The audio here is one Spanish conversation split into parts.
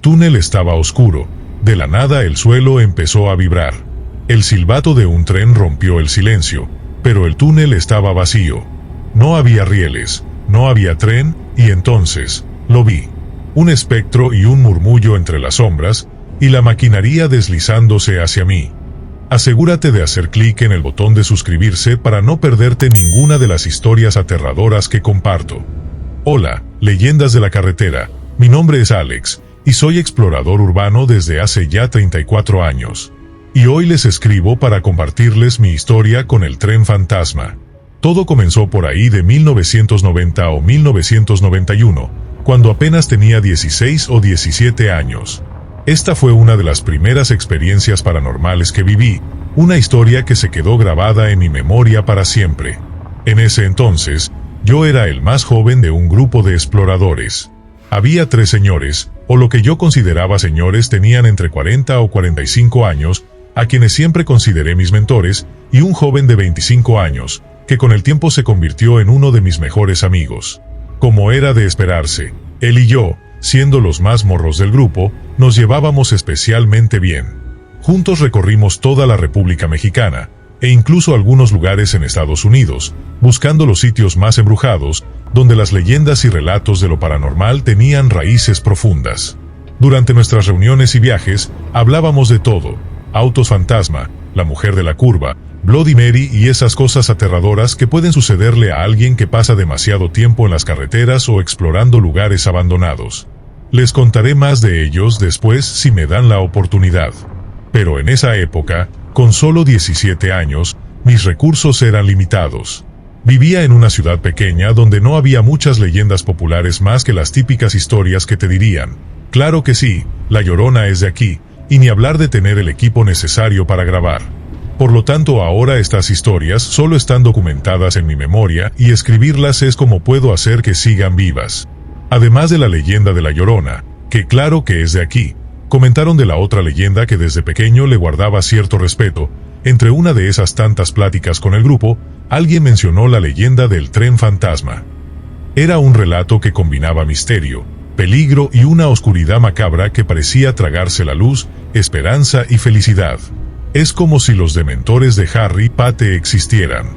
túnel estaba oscuro. De la nada el suelo empezó a vibrar. El silbato de un tren rompió el silencio, pero el túnel estaba vacío. No había rieles, no había tren, y entonces, lo vi. Un espectro y un murmullo entre las sombras, y la maquinaria deslizándose hacia mí. Asegúrate de hacer clic en el botón de suscribirse para no perderte ninguna de las historias aterradoras que comparto. Hola, leyendas de la carretera, mi nombre es Alex, y soy explorador urbano desde hace ya 34 años. Y hoy les escribo para compartirles mi historia con el tren fantasma. Todo comenzó por ahí de 1990 o 1991, cuando apenas tenía 16 o 17 años. Esta fue una de las primeras experiencias paranormales que viví, una historia que se quedó grabada en mi memoria para siempre. En ese entonces, yo era el más joven de un grupo de exploradores. Había 3 señores, o lo que yo consideraba señores tenían entre 40 o 45 años, a quienes siempre consideré mis mentores, y un joven de 25 años, que con el tiempo se convirtió en uno de mis mejores amigos. Como era de esperarse, él y yo, siendo los más morros del grupo, nos llevábamos especialmente bien. Juntos recorrimos toda la República Mexicana, e incluso algunos lugares en Estados Unidos, buscando los sitios más embrujados, donde las leyendas y relatos de lo paranormal tenían raíces profundas. Durante nuestras reuniones y viajes, hablábamos de todo: autos fantasma, la mujer de la curva, Bloody Mary y esas cosas aterradoras que pueden sucederle a alguien que pasa demasiado tiempo en las carreteras o explorando lugares abandonados. Les contaré más de ellos después si me dan la oportunidad. Pero en esa época, con solo 17 años, mis recursos eran limitados. Vivía en una ciudad pequeña donde no había muchas leyendas populares más que las típicas historias que te dirían: claro que sí, La Llorona es de aquí, y ni hablar de tener el equipo necesario para grabar. Por lo tanto, ahora estas historias solo están documentadas en mi memoria y escribirlas es como puedo hacer que sigan vivas. Además de la leyenda de La Llorona, que claro que es de aquí, comentaron de la otra leyenda que desde pequeño le guardaba cierto respeto. Entre una de esas tantas pláticas con el grupo, alguien mencionó la leyenda del tren fantasma. Era un relato que combinaba misterio, peligro y una oscuridad macabra que parecía tragarse la luz, esperanza y felicidad. Es como si los dementores de Harry Potter existieran.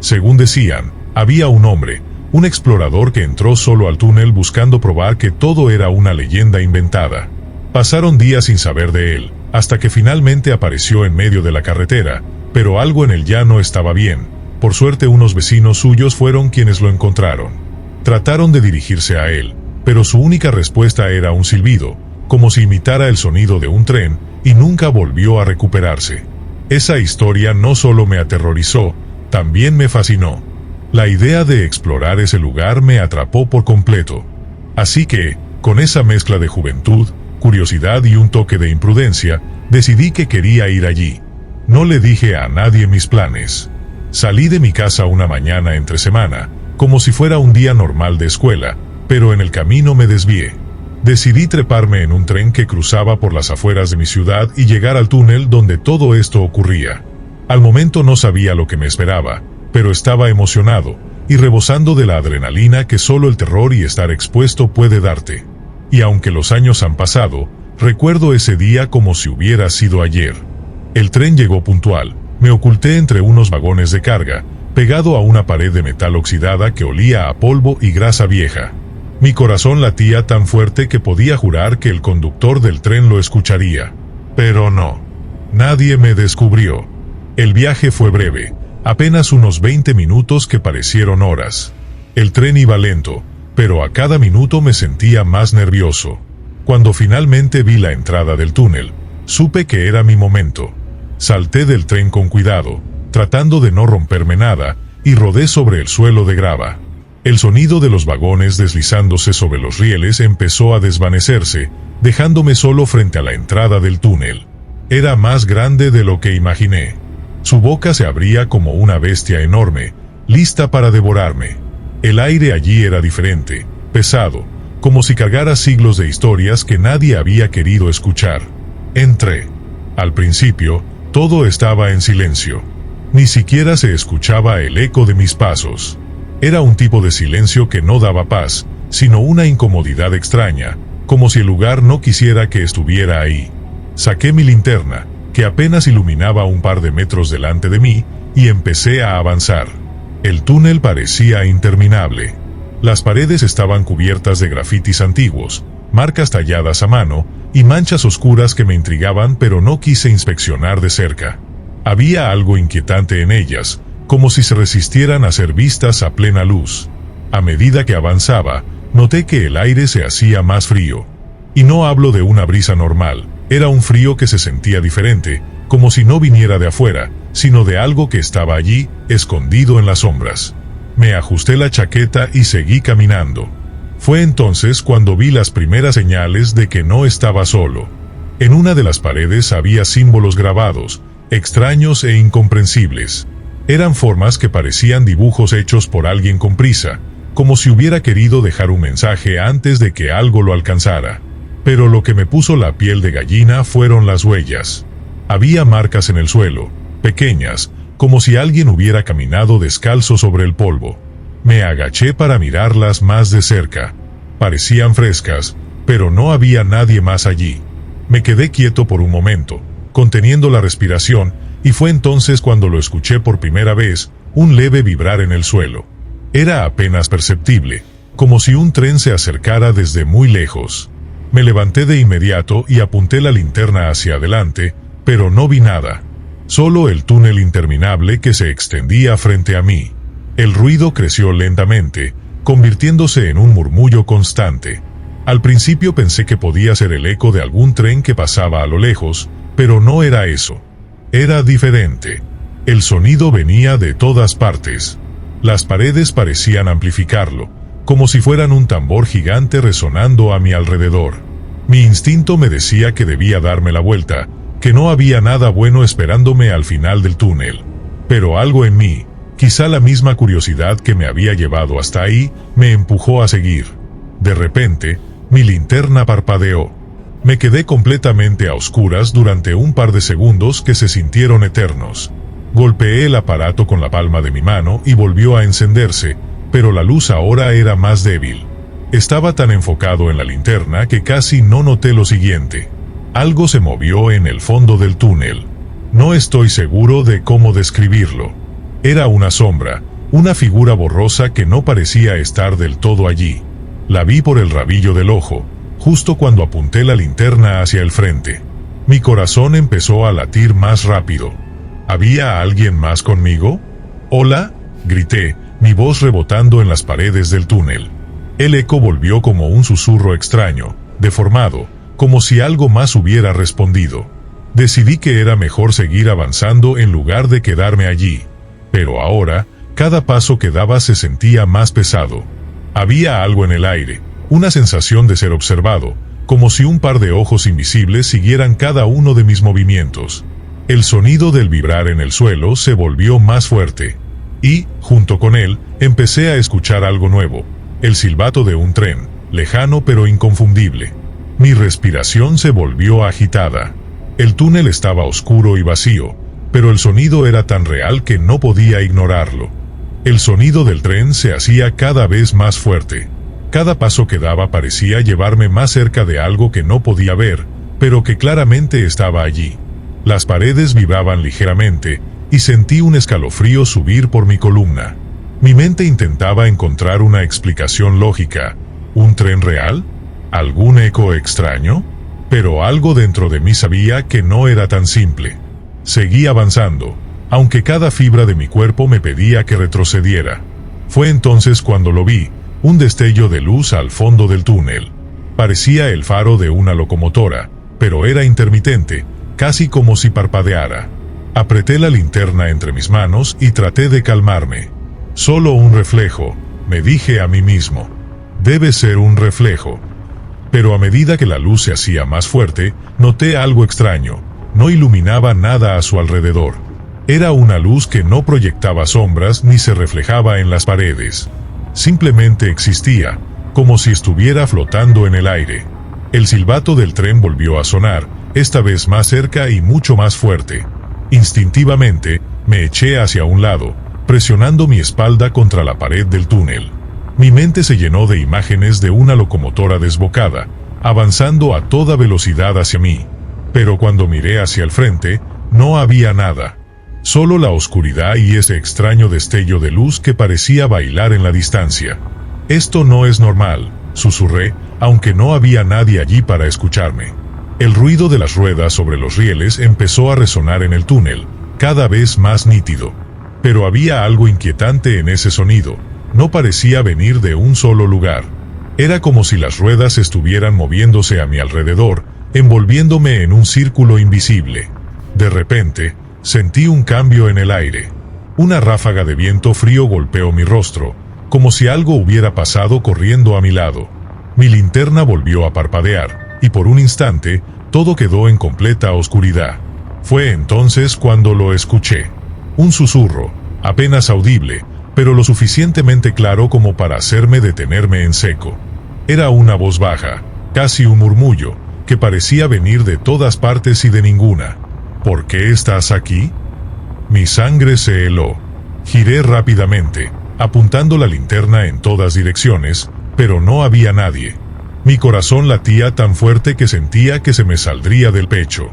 Según decían, había un hombre, un explorador que entró solo al túnel buscando probar que todo era una leyenda inventada. Pasaron días sin saber de él, hasta que finalmente apareció en medio de la carretera, pero algo en él ya no estaba bien. Por suerte unos vecinos suyos fueron quienes lo encontraron. Trataron de dirigirse a él, pero su única respuesta era un silbido, como si imitara el sonido de un tren, y nunca volvió a recuperarse. Esa historia no solo me aterrorizó, también me fascinó. La idea de explorar ese lugar me atrapó por completo. Así que, con esa mezcla de juventud, curiosidad y un toque de imprudencia, decidí que quería ir allí. No le dije a nadie mis planes. Salí de mi casa una mañana entre semana, como si fuera un día normal de escuela, pero en el camino me desvié. Decidí treparme en un tren que cruzaba por las afueras de mi ciudad y llegar al túnel donde todo esto ocurría. Al momento no sabía lo que me esperaba, pero estaba emocionado, y rebosando de la adrenalina que solo el terror y estar expuesto puede darte. Y aunque los años han pasado, recuerdo ese día como si hubiera sido ayer. El tren llegó puntual, me oculté entre unos vagones de carga, pegado a una pared de metal oxidada que olía a polvo y grasa vieja. Mi corazón latía tan fuerte que podía jurar que el conductor del tren lo escucharía. Pero no. Nadie me descubrió. El viaje fue breve, apenas unos 20 minutos que parecieron horas. El tren iba lento, pero a cada minuto me sentía más nervioso. Cuando finalmente vi la entrada del túnel, supe que era mi momento. Salté del tren con cuidado, tratando de no romperme nada, y rodé sobre el suelo de grava. El sonido de los vagones deslizándose sobre los rieles empezó a desvanecerse, dejándome solo frente a la entrada del túnel. Era más grande de lo que imaginé. Su boca se abría como una bestia enorme, lista para devorarme. El aire allí era diferente, pesado, como si cargara siglos de historias que nadie había querido escuchar. Entré. Al principio, todo estaba en silencio. Ni siquiera se escuchaba el eco de mis pasos. Era un tipo de silencio que no daba paz, sino una incomodidad extraña, como si el lugar no quisiera que estuviera ahí. Saqué mi linterna, que apenas iluminaba un par de metros delante de mí, y empecé a avanzar. El túnel parecía interminable. Las paredes estaban cubiertas de grafitis antiguos, marcas talladas a mano, y manchas oscuras que me intrigaban, pero no quise inspeccionar de cerca. Había algo inquietante en ellas, como si se resistieran a ser vistas a plena luz. A medida que avanzaba, noté que el aire se hacía más frío. Y no hablo de una brisa normal, era un frío que se sentía diferente, como si no viniera de afuera, sino de algo que estaba allí, escondido en las sombras. Me ajusté la chaqueta y seguí caminando. Fue entonces cuando vi las primeras señales de que no estaba solo. En una de las paredes había símbolos grabados, extraños e incomprensibles. Eran formas que parecían dibujos hechos por alguien con prisa, como si hubiera querido dejar un mensaje antes de que algo lo alcanzara. Pero lo que me puso la piel de gallina fueron las huellas. Había marcas en el suelo, pequeñas, como si alguien hubiera caminado descalzo sobre el polvo. Me agaché para mirarlas más de cerca. Parecían frescas, pero no había nadie más allí. Me quedé quieto por un momento, conteniendo la respiración, y fue entonces cuando lo escuché por primera vez, un leve vibrar en el suelo. Era apenas perceptible, como si un tren se acercara desde muy lejos. Me levanté de inmediato y apunté la linterna hacia adelante, pero no vi nada. Solo el túnel interminable que se extendía frente a mí. El ruido creció lentamente, convirtiéndose en un murmullo constante. Al principio pensé que podía ser el eco de algún tren que pasaba a lo lejos, pero no era eso. Era diferente. El sonido venía de todas partes. Las paredes parecían amplificarlo, como si fueran un tambor gigante resonando a mi alrededor. Mi instinto me decía que debía darme la vuelta, que no había nada bueno esperándome al final del túnel. Pero algo en mí, quizá la misma curiosidad que me había llevado hasta ahí, me empujó a seguir. De repente, mi linterna parpadeó. Me quedé completamente a oscuras durante un par de segundos que se sintieron eternos. Golpeé el aparato con la palma de mi mano y volvió a encenderse, pero la luz ahora era más débil. Estaba tan enfocado en la linterna que casi no noté lo siguiente. Algo se movió en el fondo del túnel. No estoy seguro de cómo describirlo. Era una sombra, una figura borrosa que no parecía estar del todo allí. La vi por el rabillo del ojo, justo cuando apunté la linterna hacia el frente. Mi corazón empezó a latir más rápido. ¿Había alguien más conmigo? «¡Hola!», grité, mi voz rebotando en las paredes del túnel. El eco volvió como un susurro extraño, deformado, como si algo más hubiera respondido. Decidí que era mejor seguir avanzando en lugar de quedarme allí. Pero ahora, cada paso que daba se sentía más pesado. Había algo en el aire, una sensación de ser observado, como si un par de ojos invisibles siguieran cada uno de mis movimientos. El sonido del vibrar en el suelo se volvió más fuerte. Y, junto con él, empecé a escuchar algo nuevo, el silbato de un tren, lejano pero inconfundible. Mi respiración se volvió agitada. El túnel estaba oscuro y vacío, pero el sonido era tan real que no podía ignorarlo. El sonido del tren se hacía cada vez más fuerte. Cada paso que daba parecía llevarme más cerca de algo que no podía ver, pero que claramente estaba allí. Las paredes vibraban ligeramente, y sentí un escalofrío subir por mi columna. Mi mente intentaba encontrar una explicación lógica. ¿Un tren real? ¿Algún eco extraño? Pero algo dentro de mí sabía que no era tan simple. Seguí avanzando, aunque cada fibra de mi cuerpo me pedía que retrocediera. Fue entonces cuando lo vi, un destello de luz al fondo del túnel. Parecía el faro de una locomotora, pero era intermitente, casi como si parpadeara. Apreté la linterna entre mis manos y traté de calmarme. Solo un reflejo, me dije a mí mismo. Debe ser un reflejo. Pero a medida que la luz se hacía más fuerte, noté algo extraño. No iluminaba nada a su alrededor. Era una luz que no proyectaba sombras ni se reflejaba en las paredes. Simplemente existía, como si estuviera flotando en el aire. El silbato del tren volvió a sonar, esta vez más cerca y mucho más fuerte. Instintivamente, me eché hacia un lado, presionando mi espalda contra la pared del túnel. Mi mente se llenó de imágenes de una locomotora desbocada, avanzando a toda velocidad hacia mí. Pero cuando miré hacia el frente, no había nada. Solo la oscuridad y ese extraño destello de luz que parecía bailar en la distancia. «Esto no es normal», susurré, aunque no había nadie allí para escucharme. El ruido de las ruedas sobre los rieles empezó a resonar en el túnel, cada vez más nítido. Pero había algo inquietante en ese sonido. No parecía venir de un solo lugar. Era como si las ruedas estuvieran moviéndose a mi alrededor, envolviéndome en un círculo invisible. De repente, sentí un cambio en el aire. Una ráfaga de viento frío golpeó mi rostro, como si algo hubiera pasado corriendo a mi lado. Mi linterna volvió a parpadear, y por un instante, todo quedó en completa oscuridad. Fue entonces cuando lo escuché. Un susurro, apenas audible, pero lo suficientemente claro como para hacerme detenerme en seco. Era una voz baja, casi un murmullo, que parecía venir de todas partes y de ninguna. «¿Por qué estás aquí?» Mi sangre se heló. Giré rápidamente, apuntando la linterna en todas direcciones, pero no había nadie. Mi corazón latía tan fuerte que sentía que se me saldría del pecho.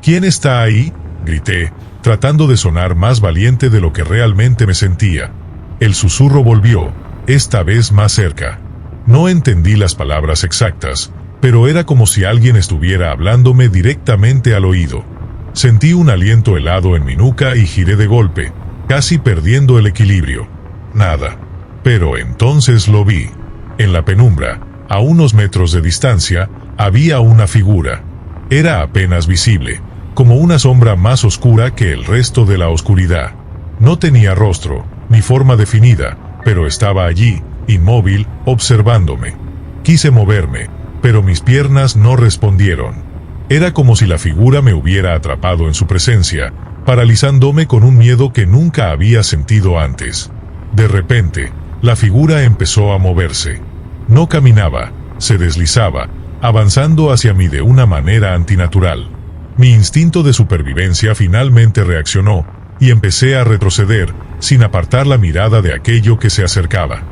«¿Quién está ahí?», grité, tratando de sonar más valiente de lo que realmente me sentía. El susurro volvió, esta vez más cerca. No entendí las palabras exactas, pero era como si alguien estuviera hablándome directamente al oído. Sentí un aliento helado en mi nuca y giré de golpe, casi perdiendo el equilibrio. Nada. Pero entonces lo vi. En la penumbra, a unos metros de distancia, había una figura. Era apenas visible, como una sombra más oscura que el resto de la oscuridad. No tenía rostro, ni forma definida, pero estaba allí, inmóvil, observándome. Quise moverme, pero mis piernas no respondieron. Era como si la figura me hubiera atrapado en su presencia, paralizándome con un miedo que nunca había sentido antes. De repente, la figura empezó a moverse. No caminaba, se deslizaba, avanzando hacia mí de una manera antinatural. Mi instinto de supervivencia finalmente reaccionó, y empecé a retroceder, sin apartar la mirada de aquello que se acercaba.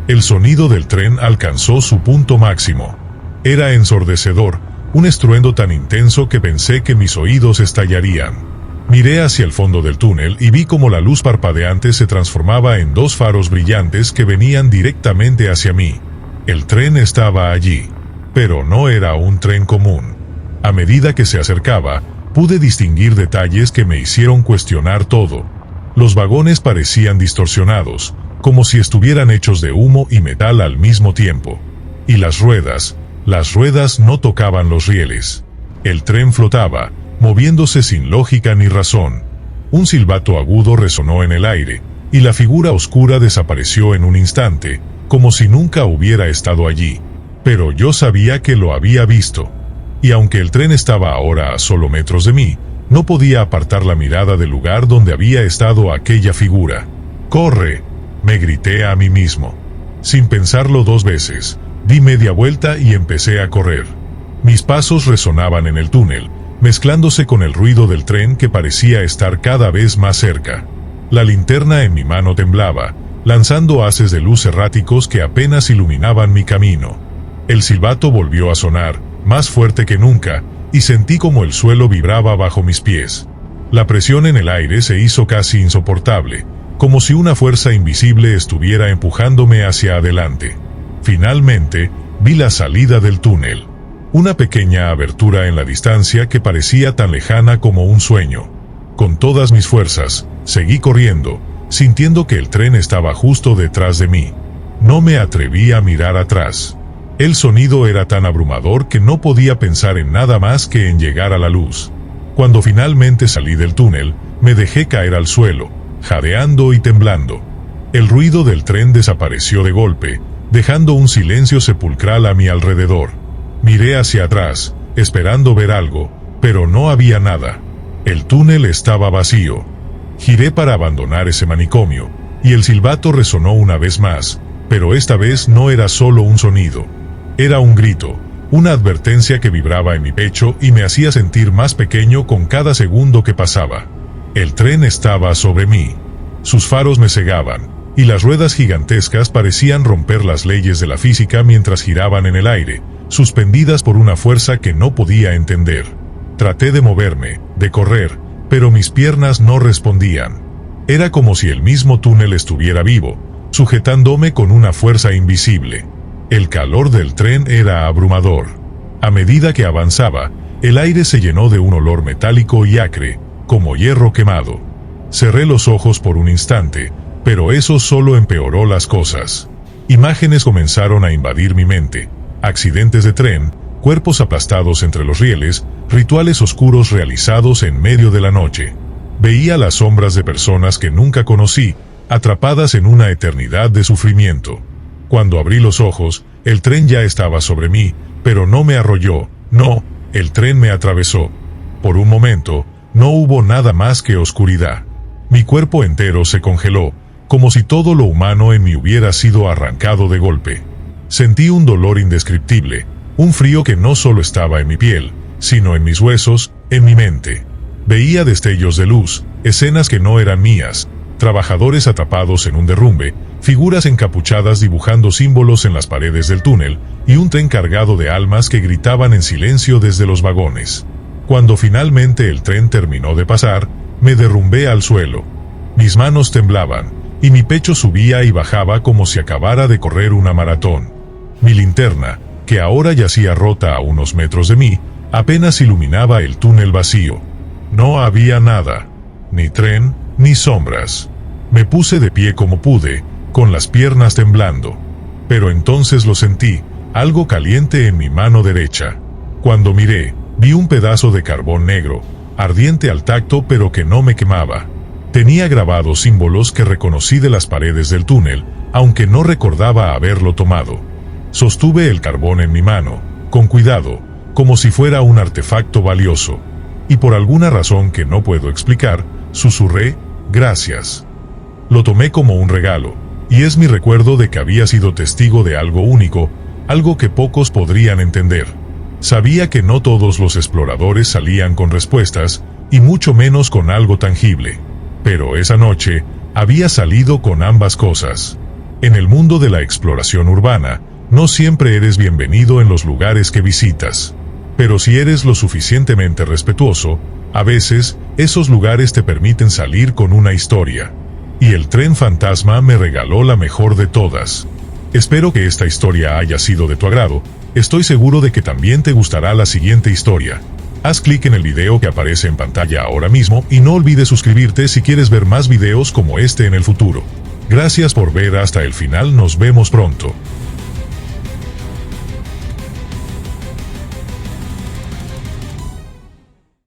El sonido del tren alcanzó su punto máximo. Era ensordecedor, un estruendo tan intenso que pensé que mis oídos estallarían. Miré hacia el fondo del túnel y vi cómo la luz parpadeante se transformaba en dos faros brillantes que venían directamente hacia mí. El tren estaba allí, pero no era un tren común. A medida que se acercaba, pude distinguir detalles que me hicieron cuestionar todo. Los vagones parecían distorsionados, como si estuvieran hechos de humo y metal al mismo tiempo. Y las ruedas no tocaban los rieles. El tren flotaba, moviéndose sin lógica ni razón. Un silbato agudo resonó en el aire, y la figura oscura desapareció en un instante, como si nunca hubiera estado allí. Pero yo sabía que lo había visto. Y aunque el tren estaba ahora a solo metros de mí, no podía apartar la mirada del lugar donde había estado aquella figura. «¡Corre!», me grité a mí mismo. Sin pensarlo dos veces, di media vuelta y empecé a correr. Mis pasos resonaban en el túnel, mezclándose con el ruido del tren que parecía estar cada vez más cerca. La linterna en mi mano temblaba, lanzando haces de luz erráticos que apenas iluminaban mi camino. El silbato volvió a sonar, más fuerte que nunca, y sentí como el suelo vibraba bajo mis pies. La presión en el aire se hizo casi insoportable, como si una fuerza invisible estuviera empujándome hacia adelante. Finalmente, vi la salida del túnel. Una pequeña abertura en la distancia que parecía tan lejana como un sueño. Con todas mis fuerzas, seguí corriendo, sintiendo que el tren estaba justo detrás de mí. No me atreví a mirar atrás. El sonido era tan abrumador que no podía pensar en nada más que en llegar a la luz. Cuando finalmente salí del túnel, me dejé caer al suelo, jadeando y temblando. El ruido del tren desapareció de golpe, dejando un silencio sepulcral a mi alrededor. Miré hacia atrás, esperando ver algo, pero no había nada. El túnel estaba vacío. Giré para abandonar ese manicomio, y el silbato resonó una vez más, pero esta vez no era solo un sonido. Era un grito, una advertencia que vibraba en mi pecho y me hacía sentir más pequeño con cada segundo que pasaba. El tren estaba sobre mí. Sus faros me cegaban, y las ruedas gigantescas parecían romper las leyes de la física mientras giraban en el aire, suspendidas por una fuerza que no podía entender. Traté de moverme, de correr, pero mis piernas no respondían. Era como si el mismo túnel estuviera vivo, sujetándome con una fuerza invisible. El calor del tren era abrumador. A medida que avanzaba, el aire se llenó de un olor metálico y acre, como hierro quemado. Cerré los ojos por un instante, pero eso solo empeoró las cosas. Imágenes comenzaron a invadir mi mente. Accidentes de tren, cuerpos aplastados entre los rieles, rituales oscuros realizados en medio de la noche. Veía las sombras de personas que nunca conocí, atrapadas en una eternidad de sufrimiento. Cuando abrí los ojos, el tren ya estaba sobre mí, pero no me arrolló, no, el tren me atravesó. Por un momento, no hubo nada más que oscuridad. Mi cuerpo entero se congeló, como si todo lo humano en mí hubiera sido arrancado de golpe. Sentí un dolor indescriptible, un frío que no solo estaba en mi piel, sino en mis huesos, en mi mente. Veía destellos de luz, escenas que no eran mías, trabajadores atrapados en un derrumbe, figuras encapuchadas dibujando símbolos en las paredes del túnel, y un tren cargado de almas que gritaban en silencio desde los vagones. Cuando finalmente el tren terminó de pasar, me derrumbé al suelo. Mis manos temblaban, y mi pecho subía y bajaba como si acabara de correr una maratón. Mi linterna, que ahora yacía rota a unos metros de mí, apenas iluminaba el túnel vacío. No había nada, ni tren, ni sombras. Me puse de pie como pude, con las piernas temblando. Pero entonces lo sentí, algo caliente en mi mano derecha. Cuando miré, vi un pedazo de carbón negro, ardiente al tacto pero que no me quemaba. Tenía grabados símbolos que reconocí de las paredes del túnel, aunque no recordaba haberlo tomado. Sostuve el carbón en mi mano, con cuidado, como si fuera un artefacto valioso. Y por alguna razón que no puedo explicar, susurré, gracias. Lo tomé como un regalo, y es mi recuerdo de que había sido testigo de algo único, algo que pocos podrían entender. Sabía que no todos los exploradores salían con respuestas, y mucho menos con algo tangible. Pero esa noche, había salido con ambas cosas. En el mundo de la exploración urbana, no siempre eres bienvenido en los lugares que visitas. Pero si eres lo suficientemente respetuoso, a veces, esos lugares te permiten salir con una historia. Y el tren fantasma me regaló la mejor de todas. Espero que esta historia haya sido de tu agrado. Estoy seguro de que también te gustará la siguiente historia. Haz clic en el video que aparece en pantalla ahora mismo y no olvides suscribirte si quieres ver más videos como este en el futuro. Gracias por ver hasta el final, nos vemos pronto.